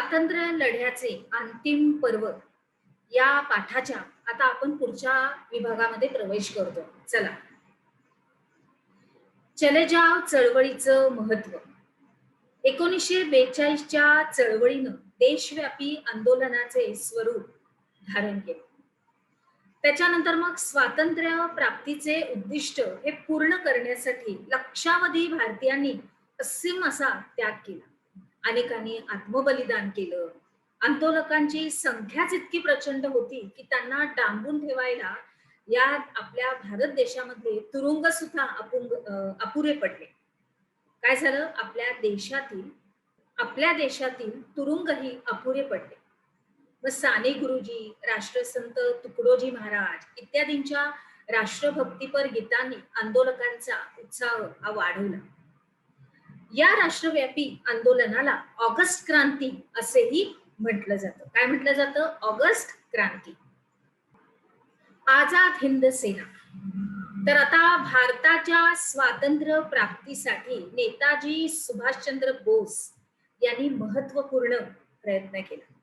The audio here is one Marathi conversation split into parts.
स्वातंत्र्य लढ्याचे अंतिम पर्व या पाठाच्या आता आपण पुढच्या विभागामध्ये प्रवेश करतो. चला. चले जाव चळवळीचं महत्व. 1942च्या चळवळीनं देशव्यापी आंदोलनाचे स्वरूप धारण केले. त्याच्यानंतर मग स्वातंत्र्य प्राप्तीचे उद्दिष्ट हे पूर्ण करण्यासाठी लक्षावधी भारतीयांनी असीम असा त्याग केला. अनेकांनी आत्मबलिदान केलं. आंदोलकांची संख्याच इतकी प्रचंड होती की त्यांना डांबून ठेवायला या आपल्या भारत देशामध्ये तुरुंग सुद्धा अपुरे पडले. काय झालं? आपल्या देशातील तुरुंगही अपुरे पडले. मग साने गुरुजी, राष्ट्रसंत तुकडोजी महाराज इत्यादींच्या राष्ट्रभक्तीपर गीतांनी आंदोलकांचा उत्साह हा वाढवला. या राष्ट्रव्यापी आंदोलनाला ऑगस्ट क्रांती असेही म्हटलं जातं. काय म्हटलं जातं? ऑगस्ट क्रांती. आझाद हिंद सेना. तर आता भारताच्या स्वातंत्र्य प्राप्तीसाठी नेताजी सुभाषचंद्र बोस यांनी महत्वपूर्ण प्रयत्न केला.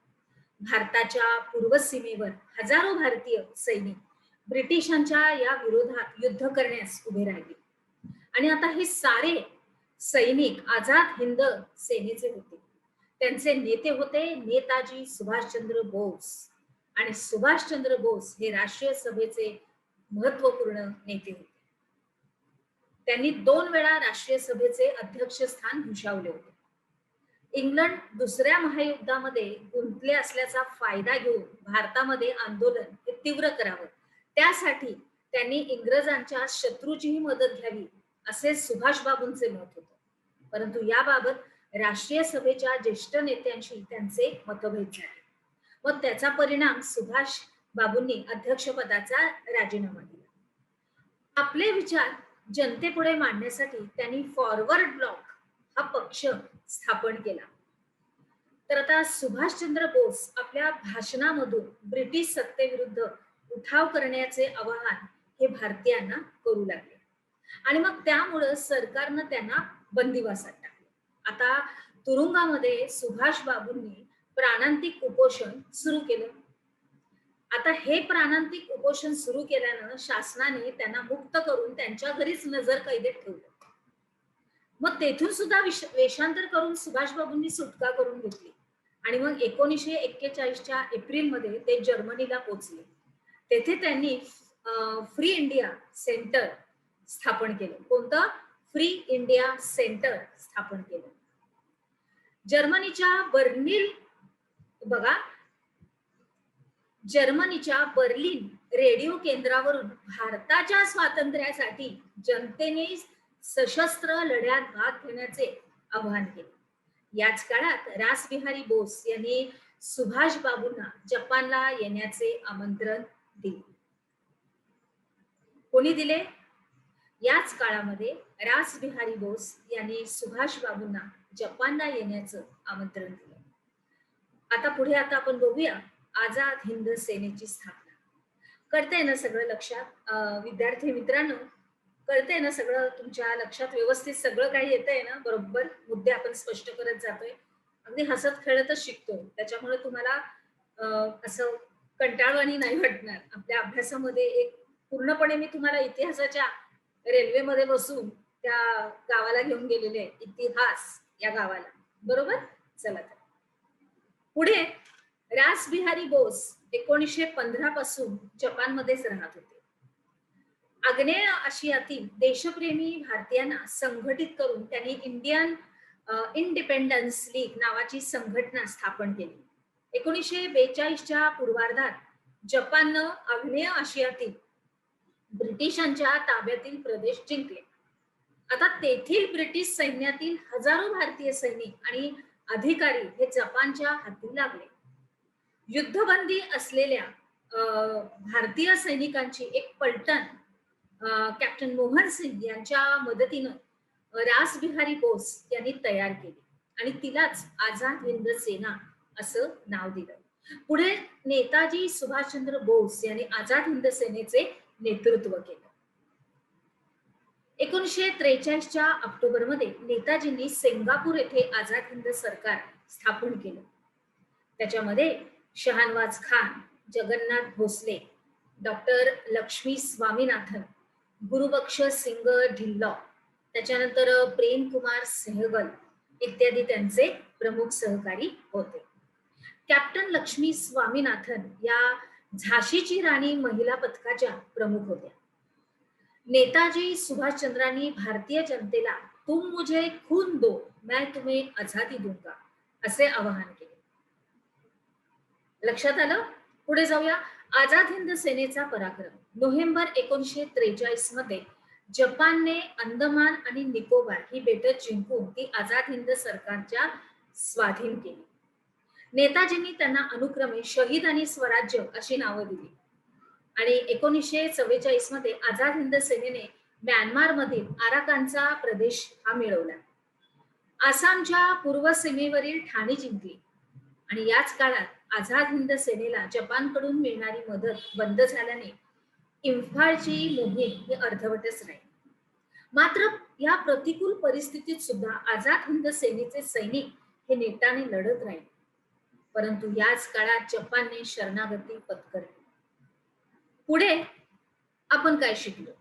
भारताच्या पूर्व सीमेवर हजारो भारतीय सैनिक ब्रिटिशांच्या या विरोधात युद्ध करण्यास उभे राहिले. आणि आता हे सारे सैनिक आझाद हिंद सेनेचे होते. त्यांचे नेते होते नेताजी सुभाषचंद्र बोस. आणि सुभाषचंद्र बोस हे राष्ट्रीय सभेचे महत्वपूर्ण नेते होते. त्यांनी 2 वेळा राष्ट्रीय सभेचे अध्यक्षस्थान भूषवले होते. इंग्लंड दुसऱ्या महायुद्धामध्ये गुंतले असल्याचा फायदा घेऊन भारतामध्ये आंदोलन हे तीव्र करावं, त्यासाठी त्यांनी इंग्रजांच्या शत्रूचीही मदत घ्यावी असे सुभाषबाबूंचे मत होते. परंतु याबाबत राष्ट्रीय सभेच्या ज्येष्ठ नेत्यांशी त्यांचे मतभेद झाले. मग त्याचा परिणाम सुभाष बाबूंनी अध्यक्षपदाचा राजीनामा दिला. आपले विचार जनतेपुढे मांडण्यासाठी त्यांनी फॉरवर्ड ब्लॉक हा पक्ष स्थापन केला. तर आता सुभाषचंद्र बोस आपल्या भाषणामधून ब्रिटिश सत्तेविरुद्ध उठाव करण्याचे आवाहन हे भारतीयांना करू लागले. आणि मग त्यामुळे सरकारनं त्यांना बंदिवासात टाकले. आता तुरुंगामध्ये सुभाष बाबूंनी प्राणांतिक उपोषण सुरू केलं. आता हे प्राणांतिक उपोषण सुरू केल्यानं शासनाने त्यांना मुक्त करून त्यांच्या घरीच नजर कैदेत ठेवलं. मग तेथून सुद्धा वेषांतर करून सुभाष बाबूंनी सुटका करून घेतली. आणि मग 1941च्या एप्रिलमध्ये ते जर्मनीला पोहोचले. तेथे त्यांनी फ्री इंडिया सेंटर स्थापन केलं. कोणतं? फ्री इंडिया सेंटर स्थापन केलं. जर्मनीच्या बर्लिन रेडिओ केंद्रावरून भारताच्या स्वातंत्र्यासाठी जनतेने सशस्त्र लढ्यात भाग घेण्याचे आवाहन केले. याच काळात रासबिहारी बोस यांनी सुभाष बाबूंना जपानला येण्याचे आमंत्रण दिले. कोणी दिले? याच काळामध्ये रासबिहारी बोस यांनी सुभाष बाबूंना जपानला येण्याचं आमंत्रण दिलं. आता पुढे आपण बघूया आझाद हिंद सेनेची स्थापना. कळतंय ना सगळं लक्षात? विद्यार्थी मित्रांनो, कळतंय ना सगळं? तुमच्या लक्षात व्यवस्थित सगळं काही येतंय ना? बरोबर मुद्दे आपण स्पष्ट करत जातोय. अगदी हसत खेळतच शिकतोय. त्याच्यामुळे तुम्हाला असं कंटाळवाणी नाही वाटणार. आपल्या अभ्यासामध्ये एक पूर्णपणे मी तुम्हाला इतिहासाच्या रेल्वेमध्ये बसून त्या गावाला घेऊन गेलेले आहे. इतिहास या गावाला. बरोबर? चला तर पुढे. रासबिहारी बोस 1915 पासून जपानमध्येच राहत होते. आग्नेय आशियातील देशप्रेमी भारतीयांना संघटित करून त्यांनी इंडियन इंडिपेंडन्स लीग नावाची संघटना स्थापन केली. 1942च्या पूर्वार्धात जपाननं आग्नेय आशियातील ब्रिटिशांच्या ताब्यातील प्रदेश जिंकले. आता तेथील ब्रिटिश सैन्यातील हजारो भारतीय सैनिक आणि अधिकारी हे जपानच्या हाती लागले. युद्धबंदी असलेल्या भारतीय सैनिकांची एक पलटण कॅप्टन मोहन सिंग यांच्या मदतीनं रासबिहारी बोस यांनी तयार केली आणि तिलाच आझाद हिंद सेना असं नाव दिलं. पुढे नेताजी सुभाषचंद्र बोस यांनी आझाद हिंद सेनेचे नेतृत्व केलं. 1943च्या ऑक्टोबरमध्ये नेताजींनी सिंगापूर येथे आझाद हिंद सरकार स्थापन केलं. त्याच्यामध्ये शहानवाज खान, जगन्नाथ भोसले, डॉक्टर लक्ष्मी स्वामीनाथन, गुरुबक्ष सिंग ढिल्लॉ, त्याच्यानंतर प्रेम कुमार सहगल इत्यादी त्यांचे प्रमुख सहकारी होते. कॅप्टन लक्ष्मी स्वामीनाथन या झाशीची राणी महिला पथकाच्या प्रमुख होत्या. नेताजी सुभाषचंद्रांनी भारतीय जनतेला तुम मुझे खून दो मैं तुम्हें आझादी दूंगा असे आवाहन केले. लक्षात आलं? पुढे जाऊया. आझाद हिंद सेनेचा पराक्रम. नोव्हेंबर 1943 मध्ये जपानने अंदमान आणि निकोबार ही बेटं जिंकून ती आझाद हिंद सरकारच्या स्वाधीन केली. नेताजींनी त्यांना अनुक्रमे शहीद आणि स्वराज्य अशी नावं दिली. आणि 1944 मध्ये आझाद हिंद सेनेने म्यानमार मधील आराकानचा प्रदेश हा मिळवला. आसामच्या पूर्व सीमेवरील ठाणे जिंकली. आणि याच काळात आझाद हिंद सेनेला जपानकडून मिळणारी मदत बंद झाल्याने इम्फाळची मोहीम ही अर्धवटच राहिली. मात्र या प्रतिकूल परिस्थितीत सुद्धा आझाद हिंद सेनेचे सैनिक हे नेटाने लढत राहिले. परंतु याच काळात जपानने शरणागती पत्करली. पुढे आपण काय शिकलो?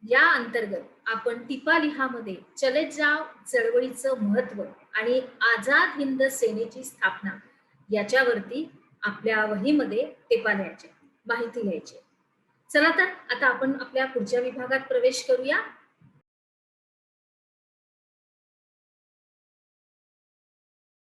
या अंतर्गत आपण टिपालिहामध्ये चले जाव चळवळीचं महत्व आणि आझाद हिंद सेनेची स्थापना याच्यावरती आपल्या वहीमध्ये टिपा लिहायच्या, माहिती लिहायची. चला तर आता आपण आपल्या पुढच्या विभागात प्रवेश करूया.